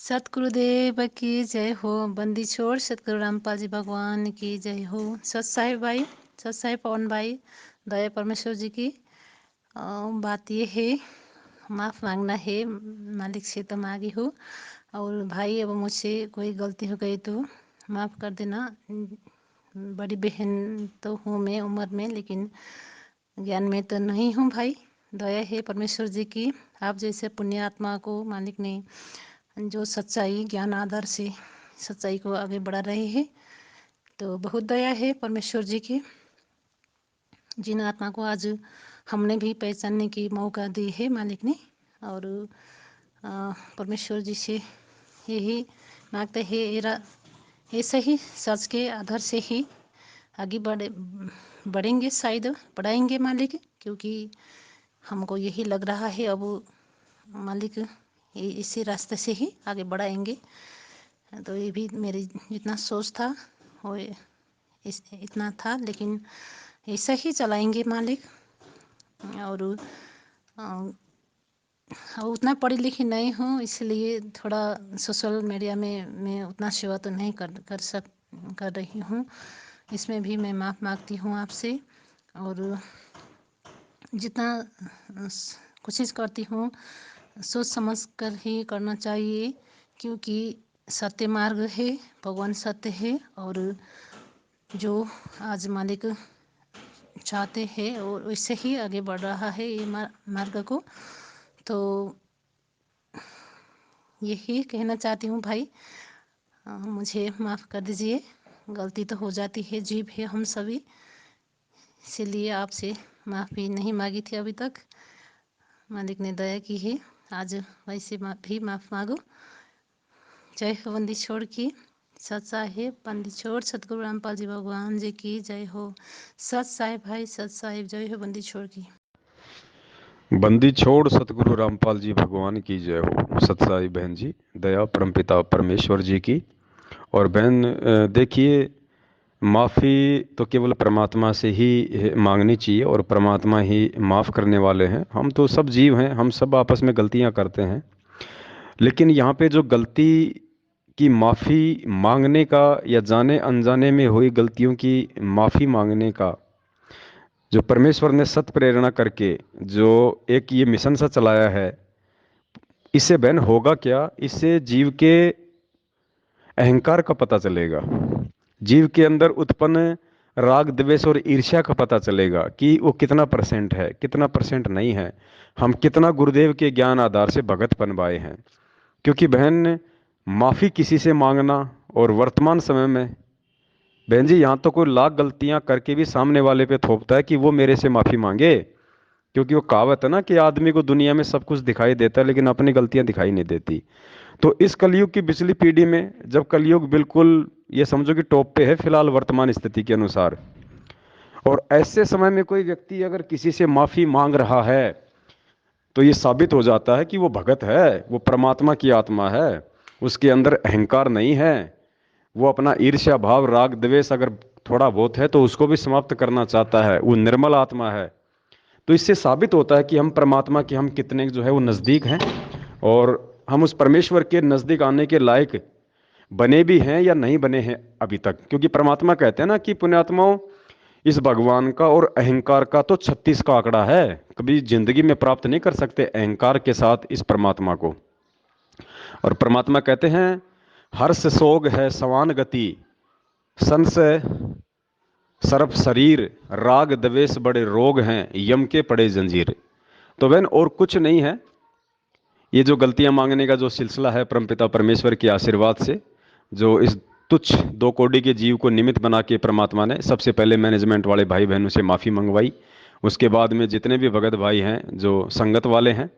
सतगुरुदेव की जय हो। बंदी छोड़ सतगुरु रामपाल जी भगवान की जय हो। सत साहिब भाई, सत साहिब पवन भाई, दया परमेश्वर जी की बात ये है, माफ़ मांगना है। मालिक से तो मांगी हूँ, और भाई अब मुझसे कोई गलती हो गई तो माफ़ कर देना। बड़ी बहन तो हूँ मैं उम्र में, लेकिन ज्ञान में तो नहीं हूँ भाई। दया है परमेश्वर जी की, आप जैसे पुण्य आत्मा को मालिक ने जो सच्चाई ज्ञान आदर से सच्चाई को आगे बढ़ा रहे हैं, तो बहुत दया है परमेश्वर जी की। जिन आत्मा को आज हमने भी पहचानने की मौका दी है मालिक ने, और परमेश्वर जी से यही मांगते हैं, ऐसे ही सच के आधार से ही आगे बढ़ेंगे, शायद बढ़ाएंगे मालिक, क्योंकि हमको यही लग रहा है अब मालिक इसी रास्ते से ही आगे बढ़ाएंगे। तो ये भी मेरी जितना सोच था वो इतना था, लेकिन ऐसा ही चलाएंगे मालिक। और उतना पढ़ी लिखी नहीं हूँ, इसलिए थोड़ा सोशल मीडिया में मैं उतना सेवा तो नहीं कर रही हूँ। इसमें भी मैं माफ़ मांगती हूँ आपसे, और जितना कोशिश करती हूँ सोच समझ कर ही करना चाहिए, क्योंकि सत्य मार्ग है, भगवान सत्य है, और जो आज मालिक चाहते हैं और वैसे ही आगे बढ़ रहा है ये मार्ग को। तो यही कहना चाहती हूँ भाई, मुझे माफ़ कर दीजिए, गलती तो हो जाती है, जीव है हम सभी, इसीलिए आपसे माफ़ी नहीं मांगी थी अभी तक। मालिक ने दया की है, आज वैसे भी माफ़ मांगो। जय हो बंदी छोड़ की, सत साहिब बंदी छोड़ सतगुरु रामपाल जी भगवान जी की जय हो। सत साहिब भाई, सत साहिब, जय हो बंदी छोड़ की। बंदी छोड़ सतगुरु रामपाल जी भगवान की जय हो। सतसाई बहन जी, दया परमपिता परमेश्वर जी की। और बहन देखिए, माफ़ी तो केवल परमात्मा से ही मांगनी चाहिए, और परमात्मा ही माफ़ करने वाले हैं। हम तो सब जीव हैं, हम सब आपस में गलतियां करते हैं, लेकिन यहाँ पे जो गलती की माफ़ी मांगने का, या जाने अनजाने में हुई गलतियों की माफ़ी मांगने का, जो परमेश्वर ने सत प्रेरणा करके जो एक ये मिशन सा चलाया है, इससे बहन होगा क्या? इससे जीव के अहंकार का पता चलेगा, जीव के अंदर उत्पन्न राग द्वेष और ईर्ष्या का पता चलेगा कि वो कितना परसेंट है, कितना परसेंट नहीं है, हम कितना गुरुदेव के ज्ञान आधार से भगत बन पाए हैं। क्योंकि बहन, माफ़ी किसी से मांगना, और वर्तमान समय में बहन जी यहाँ तो कोई लाख गलतियां करके भी सामने वाले पे थोपता है कि वो मेरे से माफ़ी मांगे। क्योंकि वो कहावत है ना कि आदमी को दुनिया में सब कुछ दिखाई देता है, लेकिन अपनी गलतियां दिखाई नहीं देती। तो इस कलयुग की पिछली पीढ़ी में, जब कलयुग बिल्कुल ये समझो कि टॉप पे है फिलहाल वर्तमान स्थिति के अनुसार, और ऐसे समय में कोई व्यक्ति अगर किसी से माफी मांग रहा है, तो ये साबित हो जाता है कि वो भगत है, वो परमात्मा की आत्मा है, उसके अंदर अहंकार नहीं है। वो अपना ईर्ष्या भाव राग द्वेष अगर थोड़ा बहुत है तो उसको भी समाप्त करना चाहता है, वो निर्मल आत्मा है। तो इससे साबित होता है कि हम परमात्मा के, हम कितने जो है वो नज़दीक हैं, और हम उस परमेश्वर के नज़दीक आने के लायक बने भी हैं या नहीं बने हैं अभी तक। क्योंकि परमात्मा कहते हैं ना कि पुण्यात्माओं, इस भगवान का और अहंकार का तो 36 का आंकड़ा है, कभी जिंदगी में प्राप्त नहीं कर सकते अहंकार के साथ इस परमात्मा को। और परमात्मा कहते हैं, हर्ष सोग है समान गति, संशय सर्प शरीर, राग द्वेष बड़े रोग हैं, यम के पड़े जंजीर। तो बहन और कुछ नहीं है, ये जो गलतियां मांगने का जो सिलसिला है, परमपिता परमेश्वर के आशीर्वाद से, जो इस तुच्छ दो कोटि के जीव को निमित्त बना के परमात्मा ने सबसे पहले मैनेजमेंट वाले भाई बहनों से माफ़ी मंगवाई। उसके बाद में जितने भी भगत भाई हैं जो संगत वाले हैं,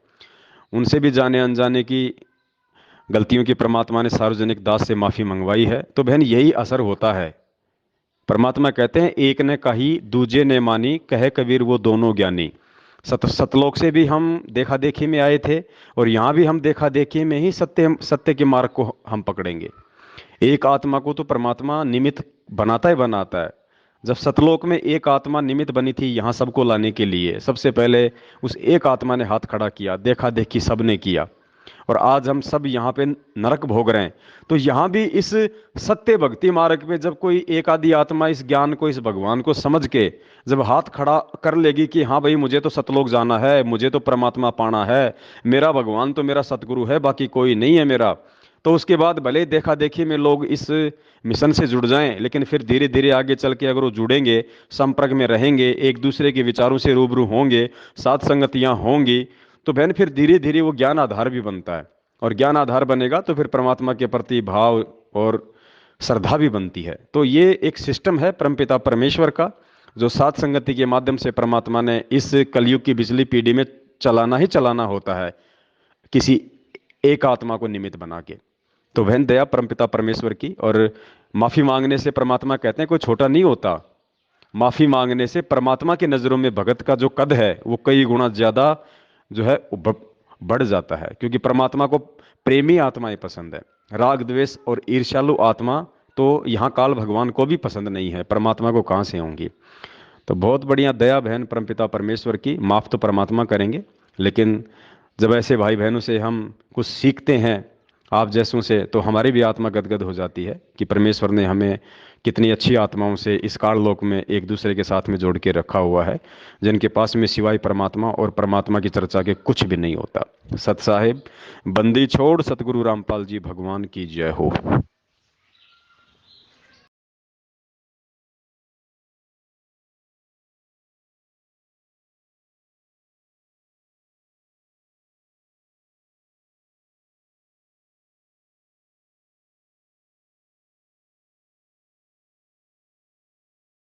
उनसे भी जाने अनजाने की गलतियों की परमात्मा ने सार्वजनिक दास से माफ़ी मंगवाई है। तो बहन यही असर होता है। परमात्मा कहते हैं, एक ने कही दूजे ने मानी, कहे कबीर वो दोनों ज्ञानी। सतलोक से भी हम देखा देखी में आए थे, और यहाँ भी हम देखा देखी में ही सत्य सत्य के मार्ग को हम पकड़ेंगे। एक आत्मा को तो परमात्मा निमित्त बनाता ही बनाता है। जब सतलोक में एक आत्मा निमित्त बनी थी यहाँ सबको लाने के लिए, सबसे पहले उस एक आत्मा ने हाथ खड़ा किया, देखा देखी सबने किया। और आज हम सब यहाँ पे नरक भोग रहे हैं। तो यहाँ भी इस सत्य भक्ति मार्ग पे जब कोई एक आधी आत्मा इस ज्ञान को, इस भगवान को समझ के जब हाथ खड़ा कर लेगी कि हाँ भाई मुझे तो सतलोक जाना है, मुझे तो परमात्मा पाना है, मेरा भगवान तो मेरा सतगुरु है, बाकी कोई नहीं है मेरा, तो उसके बाद भले देखा देखी में लोग इस मिशन से जुड़ जाएं, लेकिन फिर धीरे धीरे आगे चल के अगर वो जुड़ेंगे, संपर्क में रहेंगे, एक दूसरे के विचारों से रूबरू होंगे, साथ संगतियां होंगी, तो बहन फिर धीरे धीरे वो ज्ञान आधार भी बनता है। और ज्ञान आधार बनेगा तो फिर परमात्मा के प्रति भाव और श्रद्धा भी बनती है। तो ये एक सिस्टम है परमपिता परमेश्वर का, जो सात संगति के माध्यम से परमात्मा ने इस कलयुग की बिजली पीढ़ी में चलाना ही चलाना होता है, किसी एक आत्मा को निमित्त बना के। तो वहन दया परमपिता परमेश्वर की। और माफी मांगने से परमात्मा कहते हैं कोई छोटा नहीं होता। माफी मांगने से परमात्मा की नजरों में भगत का जो कद है वो कई गुना ज्यादा जो है बढ़ जाता है, क्योंकि परमात्मा को प्रेमी आत्माएं पसंद है। राग द्वेष और ईर्ष्यालु आत्मा तो यहाँ काल भगवान को भी पसंद नहीं है, परमात्मा को कहाँ से होंगी। तो बहुत बढ़िया दया बहन परमपिता परमेश्वर की। माफ तो परमात्मा करेंगे, लेकिन जब ऐसे भाई बहनों से हम कुछ सीखते हैं, आप जैसों से, तो हमारी भी आत्मा गदगद हो जाती है कि परमेश्वर ने हमें कितनी अच्छी आत्माओं से इस काललोक में एक दूसरे के साथ में जोड़ के रखा हुआ है, जिनके पास में सिवाय परमात्मा और परमात्मा की चर्चा के कुछ भी नहीं होता। सत साहिब, बंदी छोड़ सतगुरु रामपाल जी भगवान की जय हो।